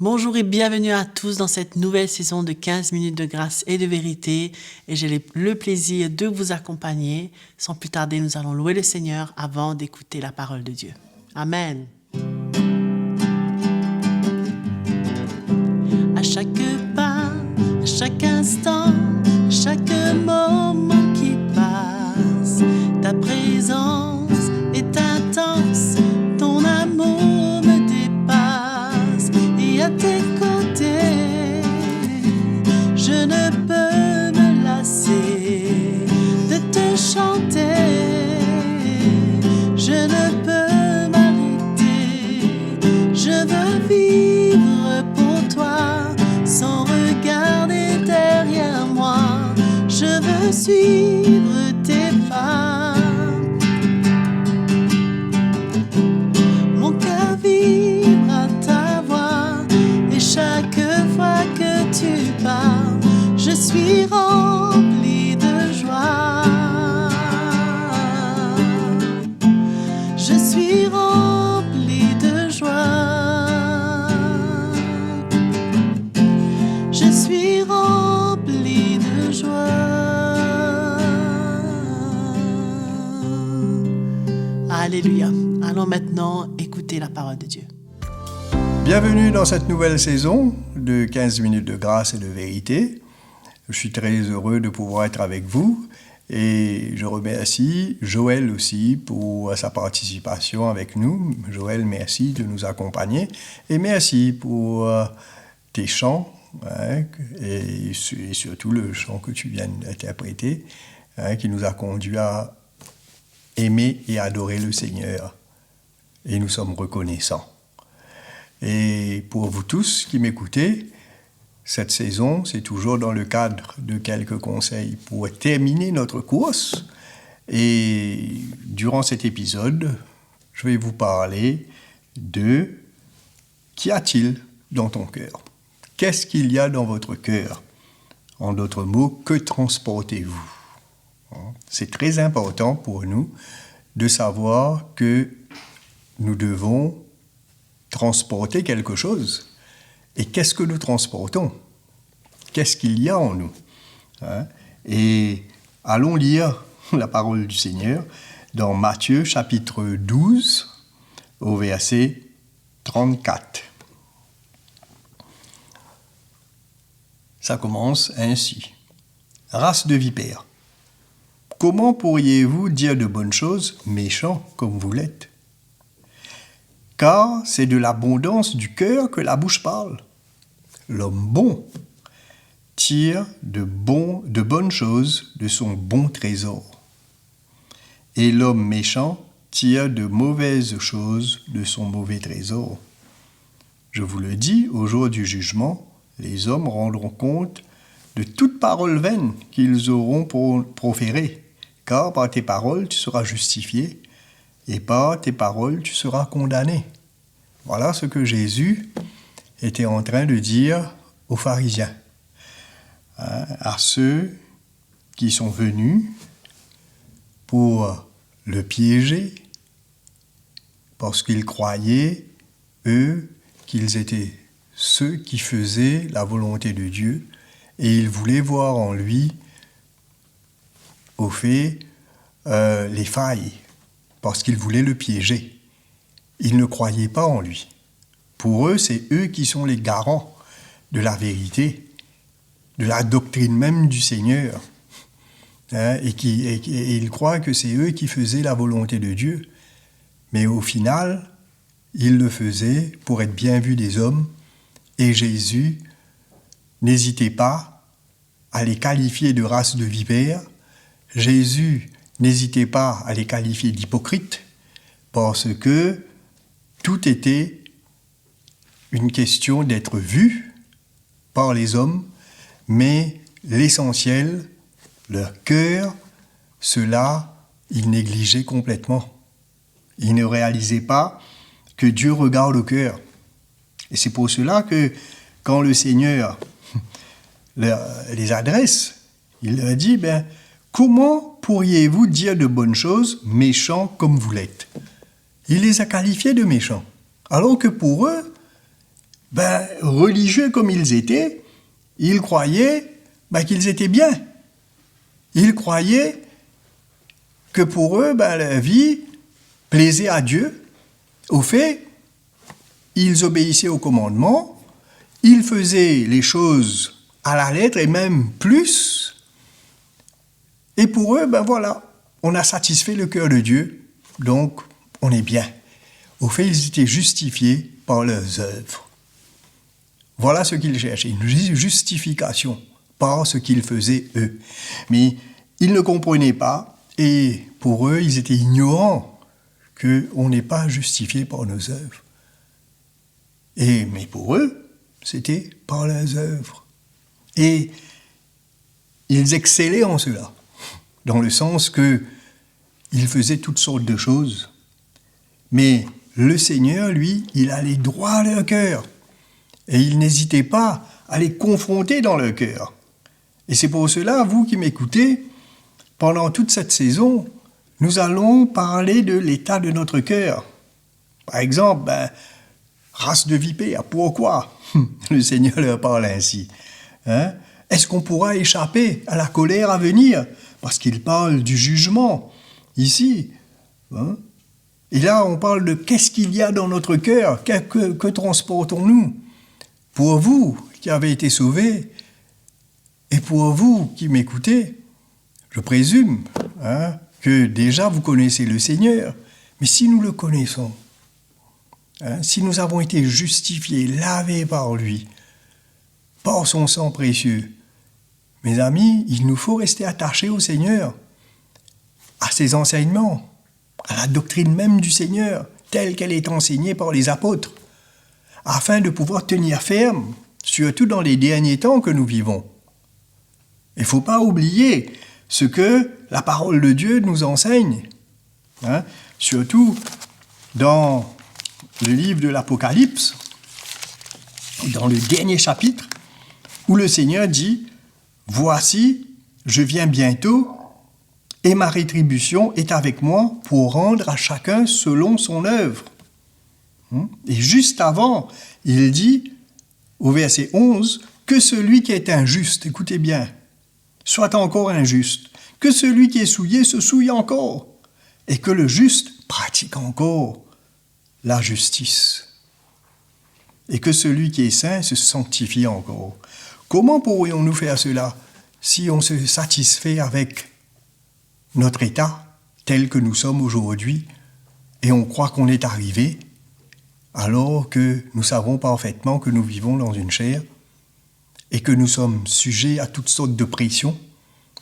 Bonjour et bienvenue à tous dans cette nouvelle saison de 15 minutes de grâce et de vérité. Et j'ai le plaisir de vous accompagner. Sans plus tarder, nous allons louer le Seigneur avant d'écouter la parole de Dieu. Amen. À chaque pas, à chaque instant, à chaque moment qui passe, ta présence est intense, ton amour me dépasse. Et à tes côtés, je ne peux me lasser de te chanter. Je ne peux m'arrêter, je veux vivre pour toi sans regarder derrière moi. Je veux suivre tes pas. Mon cœur vibre à ta voix et chaque fois que tu parles, je suis rempli de joie. Je suis rempli de joie. Je suis rempli de joie. Alléluia. Allons maintenant écouter la parole de Dieu. Bienvenue dans cette nouvelle saison de 15 minutes de grâce et de vérité. Je suis très heureux de pouvoir être avec vous et je remercie Joël aussi pour sa participation avec nous. Joël, merci de nous accompagner et merci pour tes chants et surtout le chant que tu viens d'interpréter qui nous a conduits à aimer et adorer le Seigneur. Et nous sommes reconnaissants. Et pour vous tous qui m'écoutez, cette saison, c'est toujours dans le cadre de quelques conseils pour terminer notre course. Et durant cet épisode, je vais vous parler de qu'y a-t-il dans ton cœur? Qu'est-ce qu'il y a dans votre cœur? En d'autres mots, que transportez-vous? C'est très important pour nous de savoir que nous devons transporter quelque chose. Et qu'est-ce que nous transportons? Qu'est-ce qu'il y a en nous? Et allons lire la parole du Seigneur dans Matthieu chapitre 12 au verset 34. Ça commence ainsi. Race de vipères, comment pourriez-vous dire de bonnes choses, méchants comme vous l'êtes? Car c'est de l'abondance du cœur que la bouche parle. L'homme bon tire de bonnes choses de son bon trésor. Et l'homme méchant tire de mauvaises choses de son mauvais trésor. Je vous le dis, au jour du jugement, les hommes rendront compte de toute parole vaine qu'ils auront proférée. Car par tes paroles, tu seras justifié, et par tes paroles, tu seras condamné. Voilà ce que Jésus était en train de dire aux pharisiens, à ceux qui sont venus pour le piéger, parce qu'ils croyaient, eux, qu'ils étaient ceux qui faisaient la volonté de Dieu, et ils voulaient voir en lui, au fait, les failles, parce qu'ils voulaient le piéger. Ils ne croyaient pas en lui. Pour eux, c'est eux qui sont les garants de la vérité, de la doctrine même du Seigneur. Et ils croient que c'est eux qui faisaient la volonté de Dieu. Mais au final, ils le faisaient pour être bien vus des hommes. Et Jésus n'hésitait pas à les qualifier de race de vipères. Jésus n'hésitait pas à les qualifier d'hypocrites parce que tout était une question d'être vu par les hommes, mais l'essentiel, leur cœur, cela, ils négligeaient complètement. Ils ne réalisaient pas que Dieu regarde au cœur. Et c'est pour cela que quand le Seigneur les adresse, il leur dit, comment pourriez-vous dire de bonnes choses, méchants comme vous l'êtes? Il les a qualifiés de méchants. Alors que pour eux, religieux comme ils étaient, ils croyaient qu'ils étaient bien. Ils croyaient que pour eux, la vie plaisait à Dieu. Au fait, ils obéissaient aux commandements, ils faisaient les choses à la lettre et même plus. Et pour eux, on a satisfait le cœur de Dieu, donc on est bien. Au fait, ils étaient justifiés par leurs œuvres. Voilà ce qu'ils cherchaient, une justification par ce qu'ils faisaient eux. Mais ils ne comprenaient pas, et pour eux, ils étaient ignorants qu'on n'est pas justifié par nos œuvres. Mais pour eux, c'était par leurs œuvres. Et ils excellaient en cela, dans le sens qu'ils faisaient toutes sortes de choses. Mais le Seigneur, lui, il allait droit à leur cœur. Et il n'hésitait pas à les confronter dans leur cœur. Et c'est pour cela, vous qui m'écoutez, pendant toute cette saison, nous allons parler de l'état de notre cœur. Par exemple, race de vipères, pourquoi le Seigneur leur parle ainsi? Est-ce qu'on pourra échapper à la colère à venir? Parce qu'il parle du jugement, ici. Et là, on parle de qu'est-ce qu'il y a dans notre cœur, que transportons-nous? Pour vous qui avez été sauvés, et pour vous qui m'écoutez, je présume que déjà vous connaissez le Seigneur, mais si nous le connaissons, si nous avons été justifiés, lavés par lui, par son sang précieux, mes amis, il nous faut rester attachés au Seigneur, à ses enseignements, à la doctrine même du Seigneur, telle qu'elle est enseignée par les apôtres, afin de pouvoir tenir ferme, surtout dans les derniers temps que nous vivons. Il ne faut pas oublier ce que la parole de Dieu nous enseigne, surtout dans le livre de l'Apocalypse, dans le dernier chapitre, où le Seigneur dit « Voici, je viens bientôt, et ma rétribution est avec moi pour rendre à chacun selon son œuvre. » Et juste avant, il dit, au verset 11, « Que celui qui est injuste, écoutez bien, soit encore injuste, que celui qui est souillé se souille encore, et que le juste pratique encore la justice, et que celui qui est saint se sanctifie encore. » Comment pourrions-nous faire cela si on se satisfait avec notre état tel que nous sommes aujourd'hui et on croit qu'on est arrivé alors que nous savons parfaitement que nous vivons dans une chair et que nous sommes sujets à toutes sortes de pressions,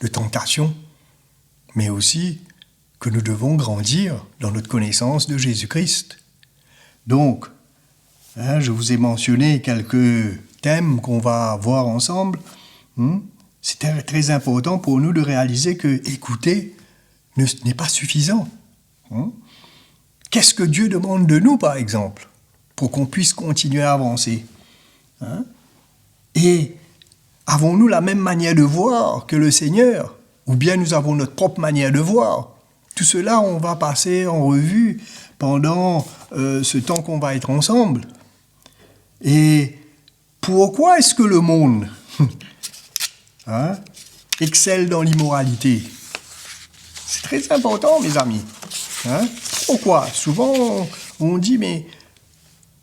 de tentations, mais aussi que nous devons grandir dans notre connaissance de Jésus-Christ. Donc, je vous ai mentionné quelques thèmes qu'on va voir ensemble. C'est très important pour nous de réaliser que écouter n'est pas suffisant. Qu'est-ce que Dieu demande de nous, par exemple, pour qu'on puisse continuer à avancer? Et avons-nous la même manière de voir que le Seigneur? Ou bien nous avons notre propre manière de voir? Tout cela, on va passer en revue pendant ce temps qu'on va être ensemble. Et pourquoi est-ce que le monde excelle dans l'immoralité? C'est très important, mes amis. Pourquoi? Souvent, on dit, mais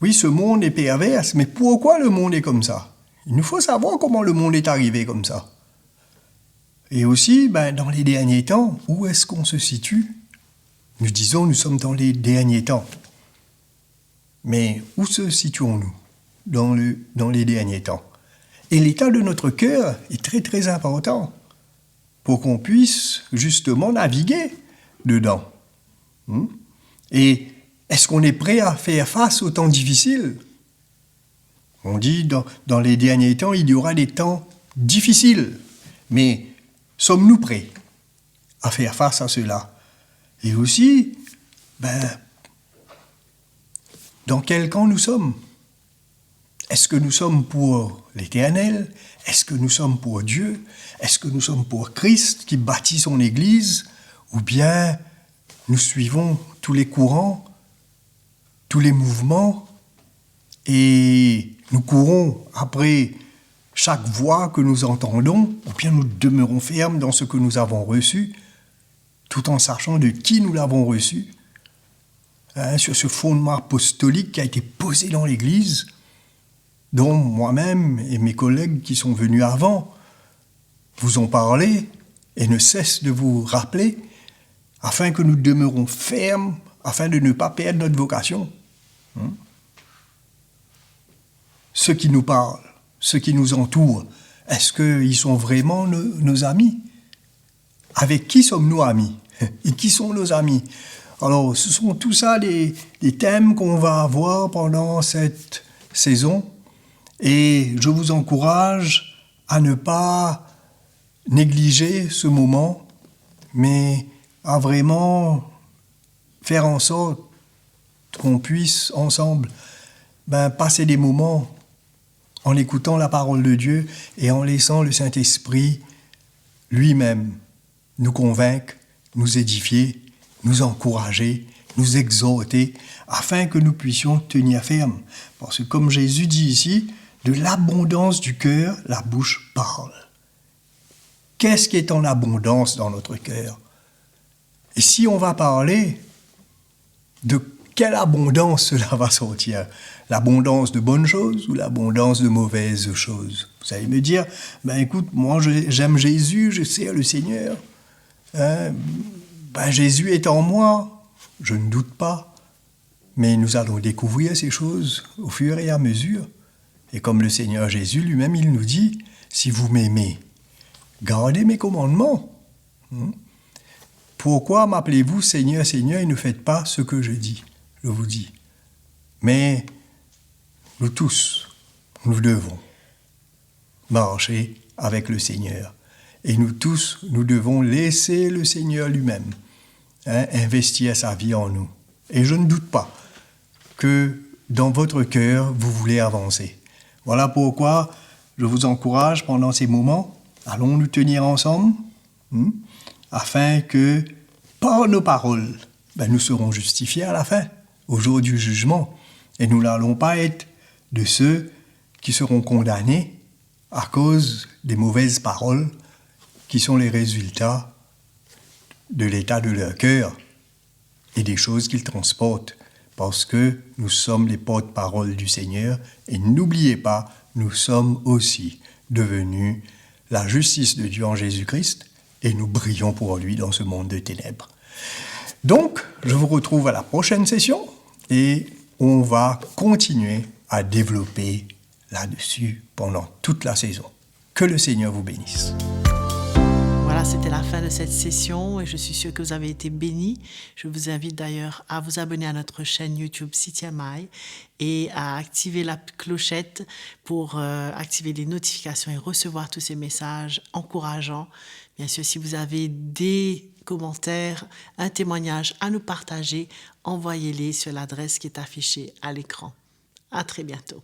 oui, ce monde est perverse, mais pourquoi le monde est comme ça? Il nous faut savoir comment le monde est arrivé comme ça. Et aussi, dans les derniers temps, où est-ce qu'on se situe? Nous disons, nous sommes dans les derniers temps. Mais où se situons-nous dans les derniers temps? Et l'état de notre cœur est très très important pour qu'on puisse justement naviguer dedans. Et est-ce qu'on est prêt à faire face aux temps difficiles? On dit dans les derniers temps, il y aura des temps difficiles. Mais sommes-nous prêts à faire face à cela? Et aussi, dans quel camp nous sommes? Est-ce que nous sommes pour l'Éternel? Est-ce que nous sommes pour Dieu? Est-ce que nous sommes pour Christ qui bâtit son Église? Ou bien nous suivons tous les courants, tous les mouvements, et nous courons après chaque voix que nous entendons, ou bien nous demeurons fermes dans ce que nous avons reçu, tout en sachant de qui nous l'avons reçu, sur ce fondement apostolique qui a été posé dans l'Église, dont moi-même et mes collègues qui sont venus avant vous ont parlé et ne cessent de vous rappeler, afin que nous demeurons fermes, afin de ne pas perdre notre vocation. Ceux qui nous parlent, ceux qui nous entourent, est-ce qu'ils sont vraiment nos amis? Avec qui sommes-nous amis? Et qui sont nos amis? Alors, ce sont tout ça des thèmes qu'on va avoir pendant cette saison. Et je vous encourage à ne pas négliger ce moment, mais à vraiment faire en sorte qu'on puisse ensemble passer des moments en écoutant la parole de Dieu et en laissant le Saint-Esprit lui-même nous convaincre, nous édifier, nous encourager, nous exhorter, afin que nous puissions tenir ferme. Parce que comme Jésus dit ici, de l'abondance du cœur, la bouche parle. Qu'est-ce qui est en abondance dans notre cœur? Et si on va parler, de quelle abondance cela va sortir? L'abondance de bonnes choses ou l'abondance de mauvaises choses? Vous allez me dire, écoute, moi j'aime Jésus, je sers le Seigneur. Jésus est en moi, je ne doute pas. Mais nous allons découvrir ces choses au fur et à mesure. Et comme le Seigneur Jésus lui-même, il nous dit, si vous m'aimez, gardez mes commandements. Pourquoi m'appelez-vous Seigneur, Seigneur, et ne faites pas ce que je vous dis? Mais nous tous, nous devons marcher avec le Seigneur. Et nous tous, nous devons laisser le Seigneur lui-même investir sa vie en nous. Et je ne doute pas que dans votre cœur, vous voulez avancer. Voilà pourquoi je vous encourage pendant ces moments, allons nous tenir ensemble, afin que par nos paroles, nous serons justifiés à la fin, au jour du jugement. Et nous n'allons pas être de ceux qui seront condamnés à cause des mauvaises paroles qui sont les résultats de l'état de leur cœur et des choses qu'ils transportent, parce que nous sommes les porte-paroles du Seigneur, et n'oubliez pas, nous sommes aussi devenus la justice de Dieu en Jésus-Christ, et nous brillons pour lui dans ce monde de ténèbres. Donc, je vous retrouve à la prochaine session, et on va continuer à développer là-dessus pendant toute la saison. Que le Seigneur vous bénisse. Voilà, c'était la fin de cette session et je suis sûre que vous avez été bénis. Je vous invite d'ailleurs à vous abonner à notre chaîne YouTube CTMI et à activer la clochette pour activer les notifications et recevoir tous ces messages encourageants. Bien sûr, si vous avez des commentaires, un témoignage à nous partager, envoyez-les sur l'adresse qui est affichée à l'écran. À très bientôt.